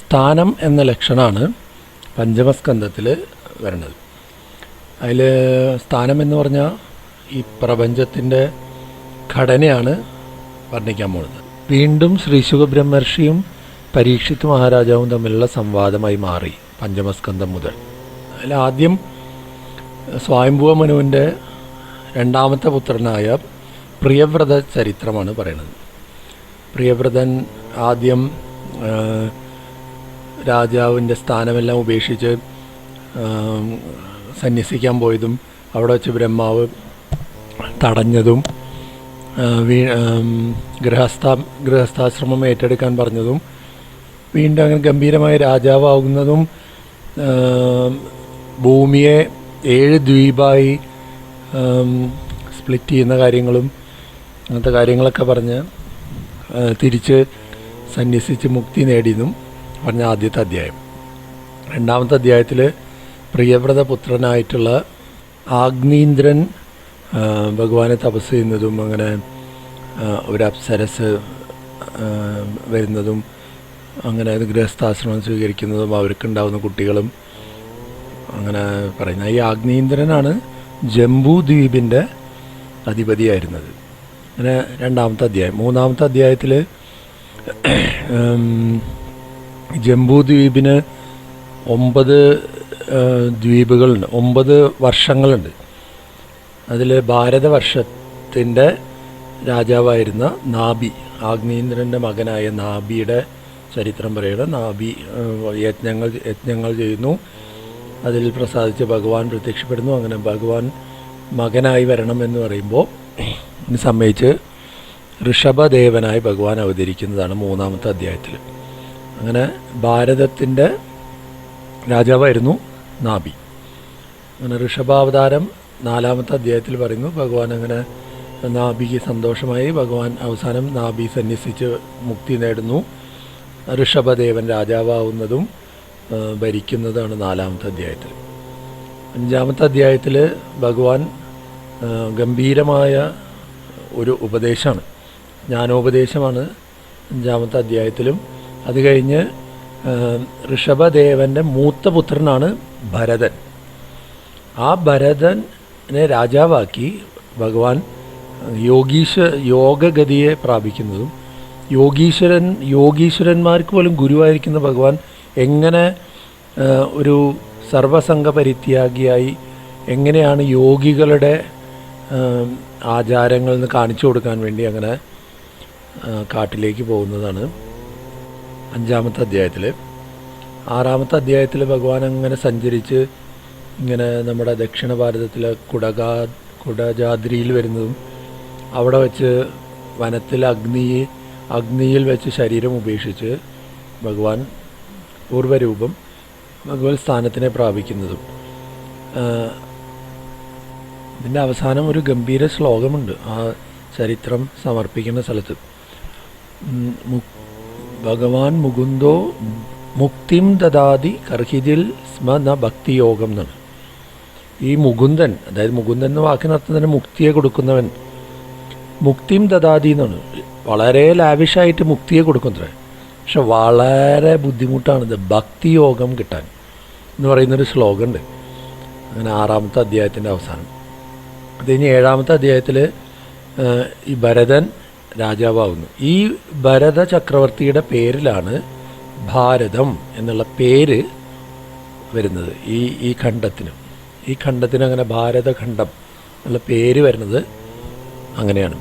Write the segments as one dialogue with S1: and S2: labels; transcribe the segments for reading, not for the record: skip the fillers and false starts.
S1: സ്ഥാനം എന്ന ലക്ഷണമാണ് പഞ്ചമസ്കന്ധത്തിൽ വരുന്നത്. അതിൽ സ്ഥാനം എന്ന് പറഞ്ഞാൽ ഈ പ്രപഞ്ചത്തിൻ്റെ ഘടനയാണ് വർണ്ണിക്കാൻ പോകുന്നത്. വീണ്ടും ശ്രീ ശുകബ്രഹ്മർഷിയും പരീക്ഷിത് മഹാരാജാവും തമ്മിലുള്ള സംവാദമായി മാറി പഞ്ചമസ്കന്ധം മുതൽ. അതിൽ ആദ്യം സ്വയംഭുവ മനുവിൻ്റെ രണ്ടാമത്തെ പുത്രനായ പ്രിയവ്രത ചരിത്രമാണ് പറയുന്നത്. പ്രിയവ്രതൻ ആദ്യം രാജാവിൻ്റെ സ്ഥാനമെല്ലാം ഉപേക്ഷിച്ച് സന്യസിക്കാൻ പോയതും അവിടെ വെച്ച് ബ്രഹ്മാവ് തടഞ്ഞതും ഗൃഹസ്ഥാശ്രമം ഏറ്റെടുക്കാൻ പറഞ്ഞതും വീണ്ടും അങ്ങനെ ഗംഭീരമായ രാജാവാകുന്നതും ഭൂമിയെ 7 ദ്വീപായി സ്പ്ലിറ്റ് ചെയ്യുന്ന കാര്യങ്ങളും അങ്ങനത്തെ കാര്യങ്ങളൊക്കെ പറഞ്ഞ് തിരിച്ച് സന്യസിച്ച് മുക്തി നേടിയെന്നും പറഞ്ഞ ആദ്യത്തെ അധ്യായം. രണ്ടാമത്തെ അധ്യായത്തിൽ പ്രിയവ്രത പുത്രനായിട്ടുള്ള ആഗ്നീന്ദ്രൻ ഭഗവാനെ തപസ് ചെയ്യുന്നതും അങ്ങനെ ഒരു അപ്സരസ് വരുന്നതും അങ്ങനെ ഗൃഹസ്ഥാശ്രമം സ്വീകരിക്കുന്നതും അവർക്കുണ്ടാകുന്ന കുട്ടികളും അങ്ങനെ പറയുന്നത്. ഈ ആഗ്നീന്ദ്രനാണ് ജംബൂ ദ്വീപിൻ്റെ അധിപതിയായിരുന്നത്. അങ്ങനെ രണ്ടാമത്തെ അധ്യായം. മൂന്നാമത്തെ അധ്യായത്തിൽ ജംബൂ ദ്വീപിന് 9 ദ്വീപുകളുണ്ട്, 9 വർഷങ്ങളുണ്ട്. അതിൽ ഭാരതവർഷത്തിൻ്റെ രാജാവായിരുന്ന നാഭി, ആഗ്നീന്ദ്രൻ്റെ മകനായ നാഭിയുടെ ചരിത്രം പറയുന്നത്. നാഭി യജ്ഞങ്ങൾ ചെയ്യുന്നു, അതിൽ പ്രസാദിച്ച് ഭഗവാൻ പ്രത്യക്ഷപ്പെടുന്നു. അങ്ങനെ ഭഗവാൻ മകനായി വരണം എന്ന് പറയുമ്പോൾ സമ്മതിച്ച് ഋഷഭദേവനായി ഭഗവാൻ അവതരിക്കുന്നതാണ് മൂന്നാമത്തെ അധ്യായത്തിൽ. അങ്ങനെ ഭാരതത്തിൻ്റെ രാജാവായിരുന്നു നാഭി. അങ്ങനെ ഋഷഭാവതാരം നാലാമത്തെ അധ്യായത്തിൽ പറയുന്നു. ഭഗവാൻ അങ്ങനെ നാഭിക്ക് സന്തോഷമായി. ഭഗവാൻ അവസാനം നാഭി സന്യസിച്ച് മുക്തി നേടുന്നു. ഋഷഭദേവൻ രാജാവാവുന്നതും ഭരിക്കുന്നതാണ് നാലാമത്തെ അധ്യായത്തിൽ. അഞ്ചാമത്തെ അധ്യായത്തിൽ ഭഗവാൻ ഗംഭീരമായ ഒരു ഉപദേശമാണ്, ജ്ഞാനോപദേശമാണ് അഞ്ചാമത്തെ അധ്യായത്തിലും. അത് കഴിഞ്ഞ് ഋഷഭദേവൻ്റെ മൂത്ത പുത്രനാണ് ഭരതൻ. ആ ഭരതനെ രാജാവാക്കി ഭഗവാൻ യോഗഗതിയെ പ്രാപിക്കുന്നതും യോഗീശ്വരന്മാർക്ക് പോലും ഗുരുവായിരിക്കുന്ന ഭഗവാൻ എങ്ങനെ ഒരു സർവസംഘ പരിത്യാഗിയായി എങ്ങനെയാണ് യോഗികളുടെ ആചാരങ്ങളിൽ നിന്ന് കാണിച്ചു കൊടുക്കാൻ വേണ്ടി അങ്ങനെ കാട്ടിലേക്ക് പോകുന്നതാണ് അഞ്ചാമത്തെ അധ്യായത്തിൽ. ആറാമത്തെ അധ്യായത്തിൽ ഭഗവാൻ അങ്ങനെ സഞ്ചരിച്ച് ഇങ്ങനെ നമ്മുടെ ദക്ഷിണ ഭാരതത്തിലെ കുടജാദ്രിയിൽ വരുന്നതും അവിടെ വെച്ച് വനത്തിൽ അഗ്നിയിൽ വെച്ച് ശരീരം ഉപേക്ഷിച്ച് ഭഗവാൻ പൂർവ്വരൂപം ഭഗവത് സ്ഥാനത്തിനെ പ്രാപിക്കുന്നതും. ഇതിൻ്റെ അവസാനം ഒരു ഗംഭീര ശ്ലോകമുണ്ട് ആ ചരിത്രം സമർപ്പിക്കുന്ന സ്ഥലത്ത്. ഭഗവാൻ മുകുന്ദോ മുക്തിം ദദാതി കർഹിതിൽ സ്മ ന ഭക്തിയോഗം എന്നാണ്. ഈ മുകുന്ദൻ, അതായത് മുകുന്ദൻ എന്ന വാക്കിനർത്ഥം തന്നെ മുക്തിയെ കൊടുക്കുന്നവൻ, മുക്തിം ദദാതി എന്നാണ്. വളരെ ലാവിഷായിട്ട് മുക്തിയെ കൊടുക്കുന്നത്. പക്ഷെ വളരെ ബുദ്ധിമുട്ടാണിത് ഭക്തിയോഗം കിട്ടാൻ എന്ന് പറയുന്നൊരു ശ്ലോകമുണ്ട്. അങ്ങനെ ആറാമത്തെ അധ്യായത്തിൻ്റെ അവസാനം. അത് കഴിഞ്ഞ് ഏഴാമത്തെ അധ്യായത്തിൽ ഈ ഭരതൻ രാജാവാകുന്നു. ഈ ഭരത ചക്രവർത്തിയുടെ പേരിലാണ് ഭാരതം എന്നുള്ള പേര് വരുന്നത്. ഈ ഖണ്ഡത്തിന് അങ്ങനെ ഭാരതഖണ്ഡം എന്നുള്ള പേര് വരുന്നത് അങ്ങനെയാണ്.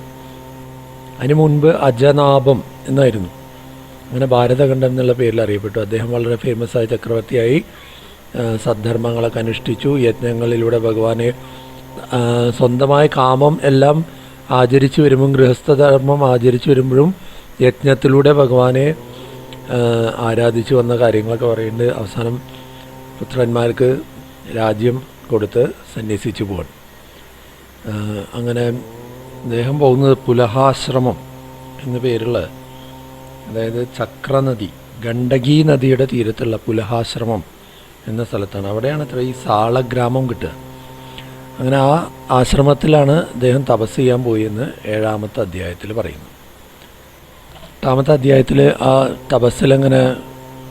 S1: അതിന് മുൻപ് അജനാഭം എന്നായിരുന്നു. അങ്ങനെ ഭാരതഖണ്ഡം എന്നുള്ള പേരിൽ അറിയപ്പെട്ടു. അദ്ദേഹം വളരെ ഫേമസ് ആയ ചക്രവർത്തിയായി. സദ്ധർമ്മങ്ങളൊക്കെ അനുഷ്ഠിച്ചു. യജ്ഞങ്ങളിലൂടെ ഭഗവാനെ സ്വന്തമായ കാമം എല്ലാം ആചരിച്ചു വരുമ്പോഴും, ഗൃഹസ്ഥധർമ്മം ആചരിച്ചു വരുമ്പോഴും യജ്ഞത്തിലൂടെ ഭഗവാനെ ആരാധിച്ചു വന്ന കാര്യങ്ങളൊക്കെ പറയുന്നുണ്ട്. അവസാനം പുത്രന്മാർക്ക് രാജ്യം കൊടുത്ത് സന്യസിച്ചു പോകണം. അങ്ങനെ അദ്ദേഹം പോകുന്നത് പുലഹാശ്രമം എന്ന പേരുള്ള, അതായത് ചക്രനദി, ഗണ്ഡകി നദിയുടെ തീരത്തുള്ള പുലഹാശ്രമം എന്ന സ്ഥലത്താണ്. അവിടെയാണ് അത്ര ഈ സാളഗ്രാമം കിട്ടുക. അങ്ങനെ ആ ആശ്രമത്തിലാണ് അദ്ദേഹം തപസ് ചെയ്യാൻ പോയി എന്ന് ഏഴാമത്തെ അധ്യായത്തിൽ പറയുന്നു. എട്ടാമത്തെ അധ്യായത്തിൽ ആ തപസ്സിലങ്ങനെ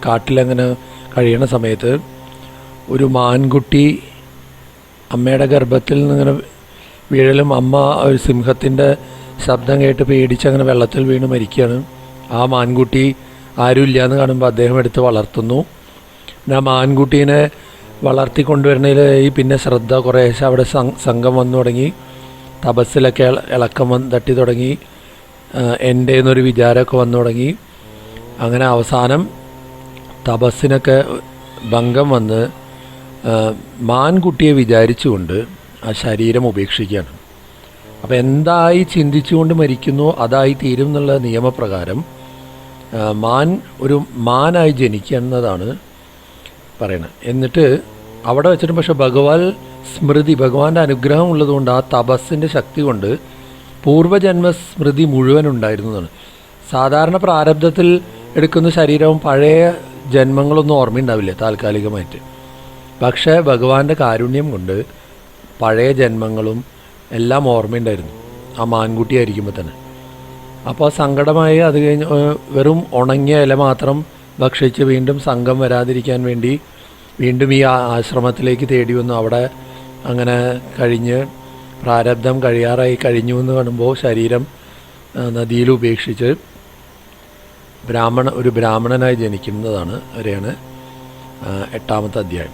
S1: കാട്ടിലങ്ങനെ കഴിയണ സമയത്ത് ഒരു മാൻകുട്ടി അമ്മയുടെ ഗർഭത്തിൽ നിന്നിങ്ങനെ വീഴലും അമ്മ ഒരു സിംഹത്തിൻ്റെ ശബ്ദം കേട്ട് പേടിച്ചങ്ങനെ വെള്ളത്തിൽ വീണ് മരിക്കുകയാണ്. ആ മാൻകുട്ടി ആരുമില്ല എന്ന് കാണുമ്പോൾ അദ്ദേഹം എടുത്ത് വളർത്തുന്നു. പിന്നെ ആ മാൻകുട്ടീനെ വളർത്തിക്കൊണ്ടുവരുന്നതിൽ ഈ പിന്നെ ശ്രദ്ധ കുറേശ്ശെ അവിടെ സംഘം വന്നു തുടങ്ങി. തപസ്സിലൊക്കെ ഇളക്കം തട്ടി തുടങ്ങി. എൻ്റെ എന്നൊരു വിചാരമൊക്കെ വന്നു തുടങ്ങി. അങ്ങനെ അവസാനം തപസ്സിനൊക്കെ ഭംഗം വന്ന് മാൻകുട്ടിയെ വിചാരിച്ചുകൊണ്ട് ആ ശരീരം ഉപേക്ഷിക്കുകയാണ്. അപ്പോൾ എന്തായി ചിന്തിച്ചുകൊണ്ട് മരിക്കുന്നു അതായി തീരും എന്നുള്ള നിയമപ്രകാരം ഒരു മാനായി ജനിക്കുക എന്നതാണ് പറയണത്. എന്നിട്ട് അവിടെ വെച്ചിട്ട് പക്ഷേ ഭഗവാന്റെ അനുഗ്രഹം ഉള്ളതുകൊണ്ട് ആ തപസ്സിൻ്റെ ശക്തി കൊണ്ട് പൂർവ്വജന്മ സ്മൃതി മുഴുവൻ ഉണ്ടായിരുന്നതാണ്. സാധാരണ പ്രാരബ്ധത്തിൽ എടുക്കുന്ന ശരീരവും പഴയ ജന്മങ്ങളൊന്നും ഓർമ്മയുണ്ടാവില്ല താൽക്കാലികമായിട്ട്. പക്ഷേ ഭഗവാന്റെ കാരുണ്യം കൊണ്ട് പഴയ ജന്മങ്ങളും എല്ലാം ഓർമ്മയുണ്ടായിരുന്നു ആ മാൻകുട്ടിയായിരിക്കുമ്പോൾ തന്നെ. അപ്പോൾ സങ്കടമായി അത് കഴിഞ്ഞ് വെറും ഉണങ്ങിയ ഇല മാത്രം ഭക്ഷിച്ച് വീണ്ടും സംഘം വരാതിരിക്കാൻ വേണ്ടി വീണ്ടും ഈ ആശ്രമത്തിലേക്ക് തേടി വന്നു. അവിടെ അങ്ങനെ കഴിഞ്ഞ് പ്രാരബ്ധം കഴിയാറായി കഴിഞ്ഞു എന്ന് കാണുമ്പോൾ ശരീരം നദിയിൽ ഉപേക്ഷിച്ച് ഒരു ബ്രാഹ്മണനായി ജനിക്കുന്നതാണ് വരെയാണ് 8-ാമത്തെ അധ്യായം.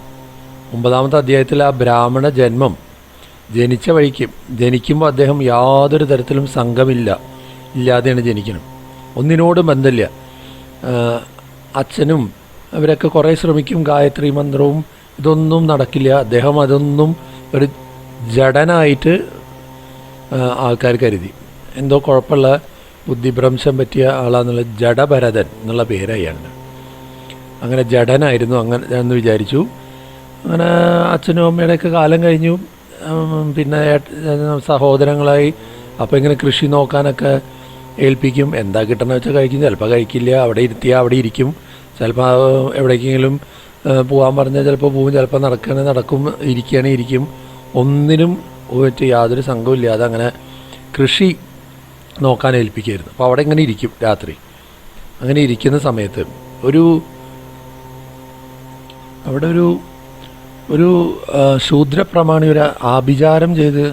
S1: 9-ാമത്തെ അധ്യായത്തിൽ ആ ബ്രാഹ്മണ ജന്മം ജനിച്ച വഴിക്ക് ജനിക്കുമ്പോൾ അദ്ദേഹം യാതൊരു തരത്തിലും ഇല്ലാതെയാണ് ജനിക്കണം. ഒന്നിനോടും ബന്ധമില്ല. അച്ഛനും അവരൊക്കെ കുറേ ശ്രമിക്കും, ഗായത്രി മന്ത്രവും ഇതൊന്നും നടക്കില്ല. അദ്ദേഹം അതൊന്നും ഒരു ജഡനായിട്ട് ആൾക്കാർ കരുതി. എന്തോ കുഴപ്പമുള്ള ബുദ്ധിഭ്രംശം പറ്റിയ ആളാന്നുള്ള ജഡഭരതൻ എന്നുള്ള പേരായാണ്. അങ്ങനെ ജഡനായിരുന്നു അങ്ങനെ എന്ന് വിചാരിച്ചു. അങ്ങനെ അച്ഛനും അമ്മയുടെയൊക്കെ കാലം കഴിഞ്ഞു. പിന്നെ സഹോദരങ്ങളായി. അപ്പോൾ ഇങ്ങനെ കൃഷി നോക്കാനൊക്കെ ഏൽപ്പിക്കും. എന്താ കിട്ടണമെന്ന് വെച്ചാൽ കഴിക്കും, ചിലപ്പോൾ കഴിക്കില്ല. അവിടെ ഇരുത്തിയാൽ അവിടെ ഇരിക്കും. ചിലപ്പോൾ എവിടേക്കെങ്കിലും പോകാൻ പറഞ്ഞാൽ ചിലപ്പോൾ പോവും, ചിലപ്പോൾ നടക്കുകയാണെങ്കിൽ നടക്കും, ഇരിക്കുകയാണെങ്കിൽ ഇരിക്കും. ഒന്നിനും പോയിട്ട് യാതൊരു സംഘമില്ലാതെ അങ്ങനെ കൃഷി നോക്കാൻ ഏൽപ്പിക്കുമായിരുന്നു. അപ്പോൾ അവിടെ ഇങ്ങനെ ഇരിക്കും രാത്രി. അങ്ങനെ ഇരിക്കുന്ന സമയത്ത് അവിടെ ഒരു ശൂദ്രപ്രമാണി ഒരു ആഭിചാരം ചെയ്ത്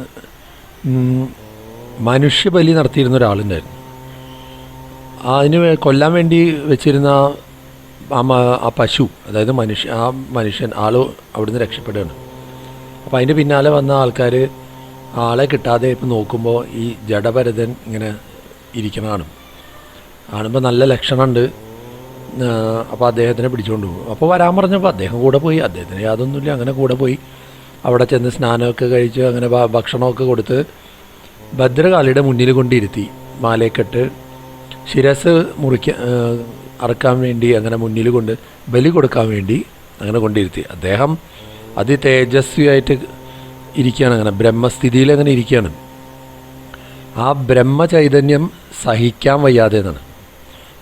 S1: മനുഷ്യബലി നടത്തിയിരുന്ന ഒരാളുണ്ടായിരുന്നു. അതിന് കൊല്ലാൻ വേണ്ടി വെച്ചിരുന്ന ആ പശു, അതായത് ആ മനുഷ്യൻ അവിടുന്ന് രക്ഷപ്പെടുകയാണ്. അപ്പോൾ അതിൻ്റെ പിന്നാലെ വന്ന ആൾക്കാർ ആളെ കിട്ടാതെ ഇപ്പം നോക്കുമ്പോൾ ഈ ജഡഭരതൻ ഇങ്ങനെ ഇരിക്കണതാണ്. കാണുമ്പോൾ നല്ല ലക്ഷണമുണ്ട്. അപ്പോൾ അദ്ദേഹത്തിനെ പിടിച്ചുകൊണ്ട് പോകും. അപ്പോൾ വരാൻ പറഞ്ഞപ്പോൾ അദ്ദേഹം കൂടെ പോയി. അദ്ദേഹത്തിന് യാതൊന്നുമില്ല, അങ്ങനെ കൂടെ പോയി. അവിടെ ചെന്ന് സ്നാനമൊക്കെ കഴിച്ച് അങ്ങനെ ഭക്ഷണമൊക്കെ കൊടുത്ത് ഭദ്രകാളിയുടെ മുന്നിൽ കൊണ്ടിരുത്തി. മാലയെക്കെട്ട് ശിരസ് അറക്കാൻ വേണ്ടി അങ്ങനെ മുന്നിൽ കൊണ്ട് ബലി കൊടുക്കാൻ വേണ്ടി അങ്ങനെ കൊണ്ടിരുത്തി. അദ്ദേഹം അതിതേജസ്വിയായിട്ട് ഇരിക്കുകയാണ്. അങ്ങനെ ബ്രഹ്മസ്ഥിതിയിൽ അങ്ങനെ ഇരിക്കുകയാണ്. ആ ബ്രഹ്മചൈതന്യം സഹിക്കാൻ വയ്യാതെ എന്നാണ്.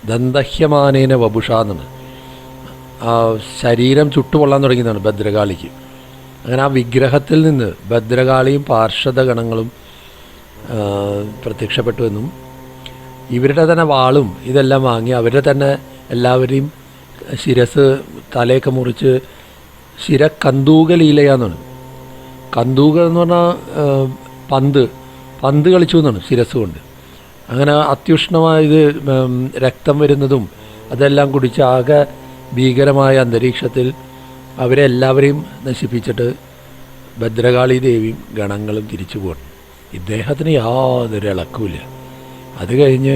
S1: ദന്തഹ്യമാനേന വപുഷ എന്നാണ്. ആ ശരീരം ചുട്ടുപൊള്ളാൻ തുടങ്ങിയതാണ് ഭദ്രകാളിക്ക്. അങ്ങനെ ആ വിഗ്രഹത്തിൽ നിന്ന് ഭദ്രകാളിയും പാർഷദഗണങ്ങളും പ്രത്യക്ഷപ്പെട്ടുവെന്നും ഇവരുടെ തന്നെ വാളും ഇതെല്ലാം വാങ്ങി അവരുടെ തന്നെ എല്ലാവരെയും ശിരസ് തലയൊക്കെ മുറിച്ച് കന്തൂക ലീലയാന്നാണ്. കന്തൂക എന്ന് പറഞ്ഞാൽ പന്ത് കളിച്ചു എന്നാണ് ശിരസ് കൊണ്ട്. അങ്ങനെ അത്യുഷ്ണമായത് രക്തം വരുന്നതും അതെല്ലാം കുടിച്ച് ആകെ ഭീകരമായ അന്തരീക്ഷത്തിൽ അവരെല്ലാവരെയും നശിപ്പിച്ചിട്ട് ഭദ്രകാളി ദേവിയും ഗണങ്ങളും തിരിച്ചു പോകണം. ഇദ്ദേഹത്തിന് യാതൊരു ഇളക്കുമില്ല. അത് കഴിഞ്ഞ്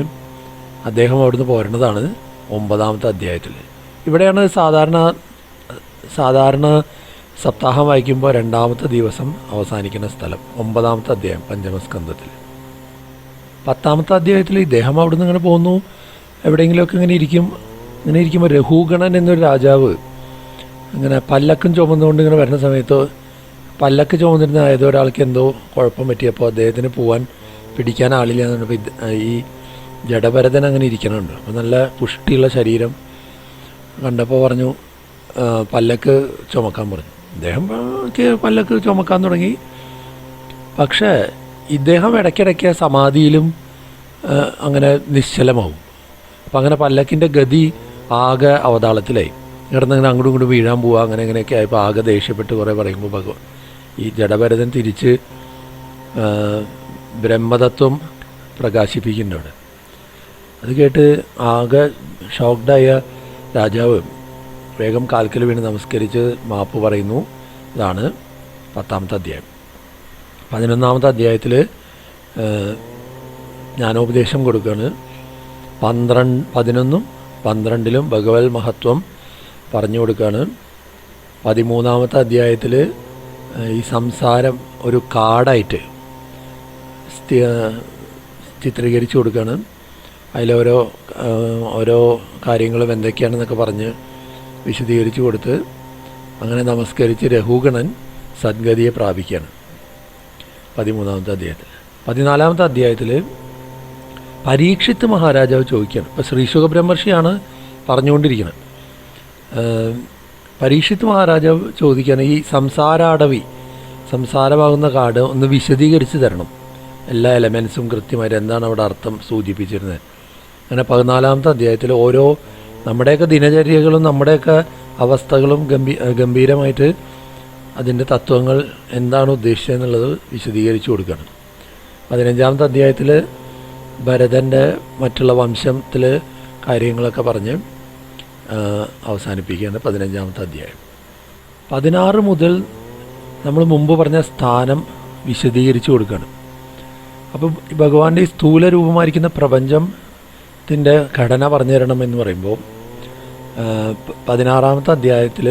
S1: അദ്ദേഹം അവിടുന്ന് പോരുന്നതാണ് 9-ാമത്തെ അധ്യായത്തിൽ. ഇവിടെയാണ് സാധാരണ സപ്താഹം വായിക്കുമ്പോൾ 2-ാമത്തെ ദിവസം അവസാനിക്കുന്ന സ്ഥലം. 9-ാമത്തെ അധ്യായം പഞ്ചമസ്കന്ധത്തിൽ. 10-ാമത്തെ അധ്യായത്തിൽ ഇദ്ദേഹം അവിടുന്ന് ഇങ്ങനെ പോകുന്നു. എവിടെയെങ്കിലുമൊക്കെ ഇങ്ങനെ ഇരിക്കുമ്പോൾ രഘുഗണൻ എന്നൊരു രാജാവ് ഇങ്ങനെ പല്ലക്കും ചുമന്നുകൊണ്ട് ഇങ്ങനെ വരുന്ന സമയത്ത് പല്ലക്ക് ചുമന്നിരുന്ന ഏതൊരാൾക്ക് എന്തോ കുഴപ്പം പറ്റിയപ്പോൾ അദ്ദേഹത്തിന് പിടിക്കാൻ ആളില്ല എന്നുള്ളപ്പോൾ ഈ ജഡഭരതൻ അങ്ങനെ ഇരിക്കണുണ്ട്. അപ്പോൾ നല്ല പുഷ്ടിയുള്ള ശരീരം കണ്ടപ്പോൾ പറഞ്ഞു പല്ലക്ക് ചുമക്കാൻ പറഞ്ഞു. അദ്ദേഹം പല്ലക്ക് ചുമക്കാൻ തുടങ്ങി. പക്ഷേ ഇദ്ദേഹം ഇടയ്ക്കിടയ്ക്ക് സമാധിയിലും അങ്ങനെ നിശ്ചലമാവും. അപ്പം അങ്ങനെ പല്ലക്കിൻ്റെ ഗതി ആകെ അവതാളത്തിലായി. കിടന്നിങ്ങനെ അങ്ങോട്ടും ഇങ്ങോട്ടും വീഴാൻ പോവുക, അങ്ങനെ ഇങ്ങനെയൊക്കെ ആയപ്പോൾ ആകെ ദേഷ്യപ്പെട്ട് കുറേ പറയുമ്പോൾ ഈ ജഡഭരതൻ തിരിച്ച് ബ്രഹ്മതത്വം പ്രകാശിപ്പിക്കുന്നുണ്ട് അവിടെ. അത് കേട്ട് ആകെ ഷോക്ക്ഡായ രാജാവ് വേഗം കാൽക്കൽ വീണ് നമസ്കരിച്ച് മാപ്പ് പറയുന്നു. ഇതാണ് 10ാമത്തെ അധ്യായം. 11ാമത്തെ അധ്യായത്തിൽ ജ്ഞാനോപദേശം കൊടുക്കുകയാണ്. 11ഉം 12ലും ഭഗവത് മഹത്വം പറഞ്ഞു കൊടുക്കുകയാണ്. 13ാമത്തെ അധ്യായത്തിൽ ഈ സംസാരം ഒരു കാടായിട്ട് ചിത്രീകരിച്ചു കൊടുക്കുകയാണ്. അതിലോരോ ഓരോ കാര്യങ്ങളും എന്തൊക്കെയാണെന്നൊക്കെ പറഞ്ഞ് വിശദീകരിച്ചു കൊടുത്ത് അങ്ങനെ നമസ്കരിച്ച് രഘുഗണൻ സദ്ഗതിയെ പ്രാപിക്കുകയാണ് 13ാമത്തെ അധ്യായത്തിൽ. 14ാമത്തെ അധ്യായത്തിൽ പരീക്ഷിത്ത് മഹാരാജാവ് ചോദിക്കുകയാണ്. ഇപ്പോൾ ശ്രീശുഖ ബ്രഹ്മർഷിയാണ് പറഞ്ഞുകൊണ്ടിരിക്കുന്നത്. പരീക്ഷിത്ത് മഹാരാജാവ് ചോദിക്കുകയാണ്, ഈ സംസാരമാകുന്ന കാട് ഒന്ന് വിശദീകരിച്ച് തരണം, എല്ലാ എലമെൻസും കൃത്യമായിട്ട് എന്താണ് അവിടെ അർത്ഥം സൂചിപ്പിച്ചിരുന്നത്. അങ്ങനെ 14ാമത്തെ അധ്യായത്തിൽ ഓരോ നമ്മുടെയൊക്കെ ദിനചര്യകളും നമ്മുടെയൊക്കെ അവസ്ഥകളും ഗംഭീരമായിട്ട് അതിൻ്റെ തത്വങ്ങൾ എന്താണ് ഉദ്ദേശിച്ചതെന്നുള്ളത് വിശദീകരിച്ചു കൊടുക്കുകയാണ്. 15ാമത്തെ അധ്യായത്തിൽ ഭരതൻ്റെ മറ്റുള്ള വംശത്തിൽ കാര്യങ്ങളൊക്കെ പറഞ്ഞ് അവസാനിപ്പിക്കുകയാണ് 15ാമത്തെ അധ്യായം. 16 മുതൽ നമ്മൾ മുമ്പ് പറഞ്ഞ സ്ഥാനം വിശദീകരിച്ചു കൊടുക്കുകയാണ്. അപ്പം ഭഗവാന്റെ ഈ സ്ഥൂല രൂപമായിരിക്കുന്ന പ്രപഞ്ചത്തിൻ്റെ ഘടന പറഞ്ഞു തരണമെന്ന് പറയുമ്പോൾ 16ാമത്തെ അധ്യായത്തിൽ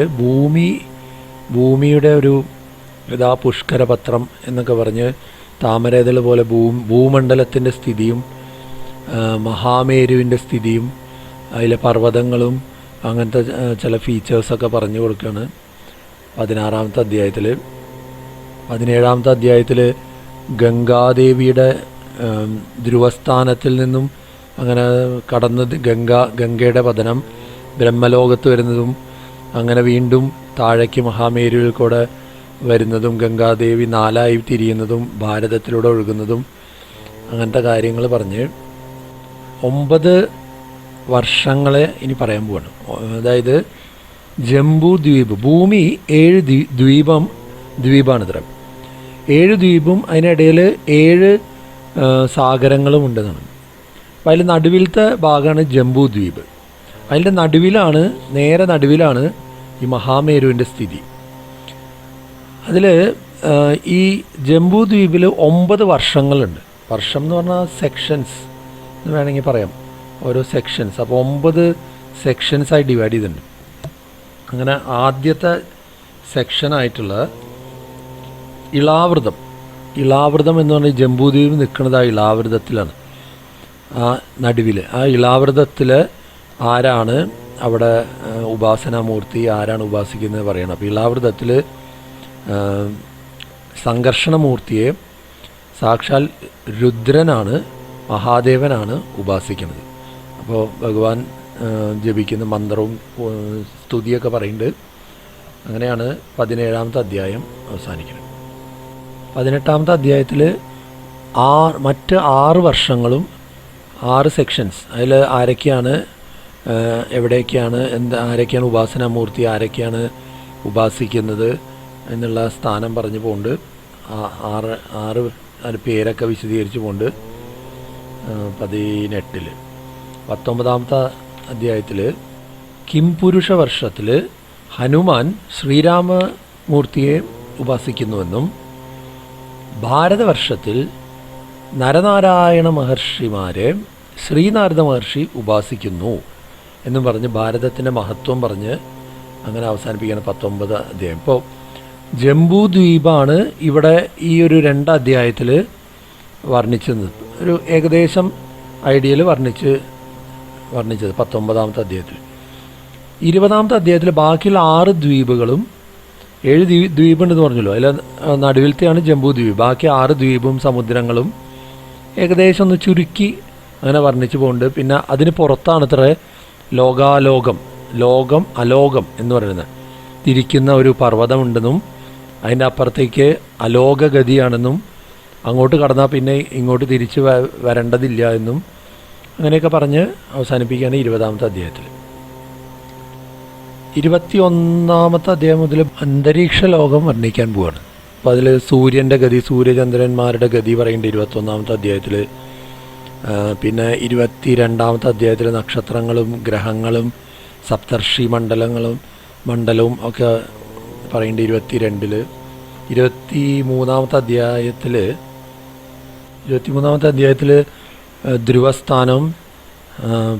S1: ഭൂമിയുടെ ഒരു പുഷ്കരപത്രം എന്നൊക്കെ പറഞ്ഞ് താമരേതൾ പോലെ ഭൂമണ്ഡലത്തിൻ്റെ സ്ഥിതിയും മഹാമേരുവിൻ്റെ സ്ഥിതിയും അതിലെ പർവ്വതങ്ങളും അങ്ങനത്തെ ചില ഫീച്ചേഴ്സൊക്കെ പറഞ്ഞു കൊടുക്കുകയാണ് 16ാമത്തെ അധ്യായത്തിൽ. 17ാമത്തെ അധ്യായത്തിൽ ഗംഗാദേവിയുടെ ധ്രുവസ്ഥാനത്തിൽ നിന്നും അങ്ങനെ കടന്ന് ഗംഗയുടെ പതനം ബ്രഹ്മലോകത്ത് വരുന്നതും അങ്ങനെ വീണ്ടും താഴേക്ക് മഹാമേരുവിൽ കൂടെ വരുന്നതും ഗംഗാദേവി 4ആയി തിരിയുന്നതും ഭാരതത്തിലൂടെ ഒഴുകുന്നതും അങ്ങനത്തെ കാര്യങ്ങൾ പറഞ്ഞ് 9 വർഷങ്ങളെ ഇനി പറയാൻ പോവാണ്. അതായത് ജംബൂ ദ്വീപ്, ഭൂമി 7 ദ്വീപാണ് ഇത്ര. 7 ദ്വീപും അതിനിടയിൽ 7 സാഗരങ്ങളും ഉണ്ടെന്നാണ്. അപ്പോൾ അതിൽ നടുവിലത്തെ ഭാഗമാണ് ജംബൂ ദ്വീപ്. അതിൻ്റെ നേരെ നടുവിലാണ് ഈ മഹാമേരുവിൻ്റെ സ്ഥിതി. അതിൽ ഈ ജംബൂ ദ്വീപിൽ 9 വർഷങ്ങളുണ്ട്. വർഷം എന്ന് പറഞ്ഞാൽ സെക്ഷൻസ് എന്ന് വേണമെങ്കിൽ പറയാം, ഓരോ സെക്ഷൻസ്. അപ്പോൾ 9 സെക്ഷൻസായി ഡിവൈഡ് ചെയ്തിട്ടുണ്ട്. അങ്ങനെ ആദ്യത്തെ സെക്ഷനായിട്ടുള്ള ഇളാവൃതം എന്ന് പറഞ്ഞാൽ ജംബൂദ്വീപ് നിൽക്കുന്നത് ആ ഇളാവൃതത്തിലാണ്. ആ നടുവിൽ ആ ഇളാവൃതത്തിൽ ആരാണ് അവിടെ ഉപാസനാമൂർത്തി, ആരാണ് ഉപാസിക്കുന്നത് പറയണം. അപ്പോൾ ഇളാവൃതത്തിൽ സംഘർഷണമൂർത്തിയെ സാക്ഷാൽ രുദ്രനാണ്, മഹാദേവനാണ് ഉപാസിക്കുന്നത്. അപ്പോൾ ഭഗവാൻ ജപിക്കുന്ന മന്ത്രവും സ്തുതിയൊക്കെ പറയുന്നുണ്ട്. അങ്ങനെയാണ് 17ാമത്തെ അധ്യായം അവസാനിക്കുന്നത്. 18ാമത്തെ അധ്യായത്തിൽ മറ്റ് 6 വർഷങ്ങളും 6 സെക്ഷൻസ്, അതിൽ ആരൊക്കെയാണ്, എവിടെയൊക്കെയാണ്, ആരൊക്കെയാണ് ഉപാസനാമൂർത്തി, ആരൊക്കെയാണ് ഉപാസിക്കുന്നത് എന്നുള്ള സ്ഥാനം പറഞ്ഞു പോകുന്നുണ്ട്. 6 പേരൊക്കെ വിശദീകരിച്ച് പോകുന്നുണ്ട് 18-ൽ. 19ാമത്തെ അധ്യായത്തിൽ കിംപുരുഷ വർഷത്തിൽ ഹനുമാൻ ശ്രീരാമമൂർത്തിയെ ഉപാസിക്കുന്നുവെന്നും ഭാരതവർഷത്തിൽ നരനാരായണ മഹർഷിമാരെ ശ്രീനാരദ മഹർഷി ഉപാസിക്കുന്നു എന്നും പറഞ്ഞ് ഭാരതത്തിൻ്റെ മഹത്വം പറഞ്ഞ് അങ്ങനെ അവസാനിപ്പിക്കുകയാണ് 19 അധ്യായം. ഇപ്പോൾ ജംബൂ ദ്വീപാണ് ഇവിടെ ഈ ഒരു 2 അധ്യായത്തിൽ വർണ്ണിച്ചത്. ഒരു ഏകദേശം ഐഡിയയിൽ വർണ്ണിച്ചത് 19ാമത്തെ അധ്യായത്തിൽ. 20ാമത്തെ അധ്യായത്തിൽ ബാക്കിയുള്ള 6 ദ്വീപുകളും 7 ദ്വീപുണ്ടെന്ന് പറഞ്ഞല്ലോ, അതിൽ നടുവിലത്തെയാണ് ജംബൂ ദ്വീപ്. ബാക്കി 6 ദ്വീപും സമുദ്രങ്ങളും ഏകദേശം ഒന്ന് ചുരുക്കി അങ്ങനെ വർണ്ണിച്ചു പോകുന്നുണ്ട്. പിന്നെ അതിന് പുറത്താണ് ഇത്ര ലോകാലോകം, അലോകം എന്ന് പറയുന്നത്, തിരിക്കുന്ന ഒരു പർവ്വതമുണ്ടെന്നും അതിൻ്റെ അപ്പുറത്തേക്ക് അലോകഗതിയാണെന്നും അങ്ങോട്ട് കടന്നാൽ പിന്നെ ഇങ്ങോട്ട് തിരിച്ച് വരേണ്ടതില്ല എന്നും അങ്ങനെയൊക്കെ പറഞ്ഞ് അവസാനിപ്പിക്കുകയാണ് 20ാമത്തെ അധ്യായത്തിൽ. 21-ാമത്തെ അധ്യായം മുതൽ അന്തരീക്ഷ ലോകം വർണ്ണിക്കാൻ പോവാണ്. അപ്പോൾ അതിൽ സൂര്യൻ്റെ ഗതി, സൂര്യചന്ദ്രന്മാരുടെ ഗതി പറയുന്നുണ്ട് 21-ാമത്തെ അധ്യായത്തിൽ. പിന്നെ 22-ാമത്തെ അധ്യായത്തിൽ നക്ഷത്രങ്ങളും ഗ്രഹങ്ങളും സപ്തർഷി മണ്ഡലവും ഒക്കെ പറയുന്നുണ്ട് 22-ൽ. 23-ാമത്തെ അധ്യായത്തിൽ ധ്രുവസ്ഥാനം,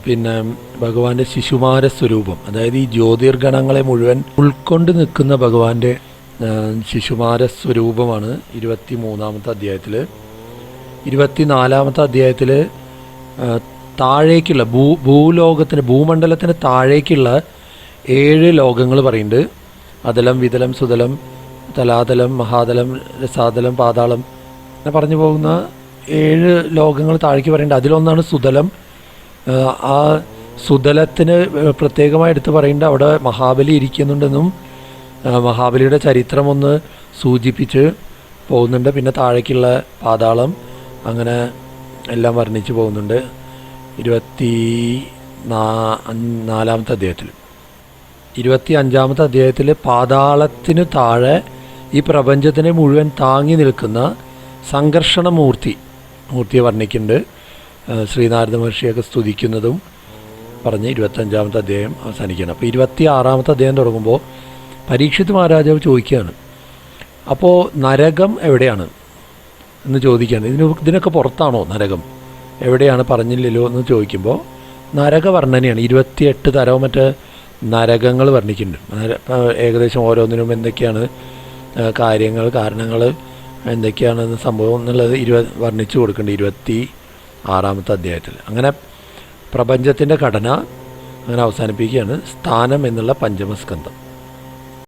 S1: പിന്നെ ഭഗവാന്റെ ശിശുമാര സ്വരൂപം, അതായത് ഈ ജ്യോതിർഗണങ്ങളെ മുഴുവൻ ഉൾക്കൊണ്ട് നിൽക്കുന്ന ഭഗവാന്റെ ശിശുമാര സ്വരൂപമാണ് 23-ാമത്തെ അധ്യായത്തിൽ. 24-ാമത്തെ അധ്യായത്തിൽ താഴേക്കുള്ള ഭൂമണ്ഡലത്തിന് താഴേക്കുള്ള 7 ലോകങ്ങൾ പറയുന്നുണ്ട്. അതലം, വിതലം, സുതലം, തലാതലം, മഹാതലം, രസാതലം, പാതാളം അങ്ങനെ പറഞ്ഞു പോകുന്ന 7 ലോകങ്ങൾ താഴേക്ക് പറയുന്നുണ്ട്. അതിലൊന്നാണ് സുതലം. ആ സുതലത്തിന് പ്രത്യേകമായി എടുത്ത് പറയുന്നുണ്ട് അവിടെ മഹാബലി ഇരിക്കുന്നുണ്ടെന്നും മഹാബലിയുടെ ചരിത്രം ഒന്ന് സൂചിപ്പിച്ച് പോകുന്നുണ്ട്. പിന്നെ താഴേക്കുള്ള പാതാളം, അങ്ങനെ എല്ലാം വർണ്ണിച്ച് പോകുന്നുണ്ട് 24-ാമത്തെ അധ്യായത്തിൽ. 25-ാമത്തെ അധ്യായത്തിൽ പാതാളത്തിന് താഴെ ഈ പ്രപഞ്ചത്തിനെ മുഴുവൻ താങ്ങി നിൽക്കുന്ന സംഘർഷണ മൂർത്തിയെ വർണ്ണിക്കുന്നുണ്ട്. ശ്രീനാരദ മഹർഷിയൊക്കെ സ്തുതിക്കുന്നതും പറഞ്ഞ് 25-ാമത്തെ അധ്യായം അവസാനിക്കുകയാണ്. അപ്പോൾ 26-ാമത്തെ അധ്യായം തുടങ്ങുമ്പോൾ പരീക്ഷിത് മഹാരാജാവ് ചോദിക്കുകയാണ്, അപ്പോൾ നരകം എവിടെയാണ് എന്ന് ചോദിക്കുകയാണ്. ഇതിനൊക്കെ പുറത്താണോ നരകം, എവിടെയാണ് പറഞ്ഞില്ലല്ലോ എന്ന് ചോദിക്കുമ്പോൾ നരകവർണ്ണനയാണ്. 28 തരവും മറ്റ് നരകങ്ങൾ വർണ്ണിക്കുന്നുണ്ട്. ഏകദേശം ഓരോന്നിനും എന്തൊക്കെയാണ് കാര്യങ്ങൾ, കാരണങ്ങൾ എന്തൊക്കെയാണ് സംഭവം എന്നുള്ളത് വർണ്ണിച്ചു കൊടുക്കുന്നുണ്ട് 26-ാമത്തെ അധ്യായത്തിൽ. അങ്ങനെ പ്രപഞ്ചത്തിൻ്റെ ഘടന അങ്ങനെ അവസാനിപ്പിക്കുകയാണ് സ്ഥാനം എന്നുള്ള 5-മ സ്കന്ധം.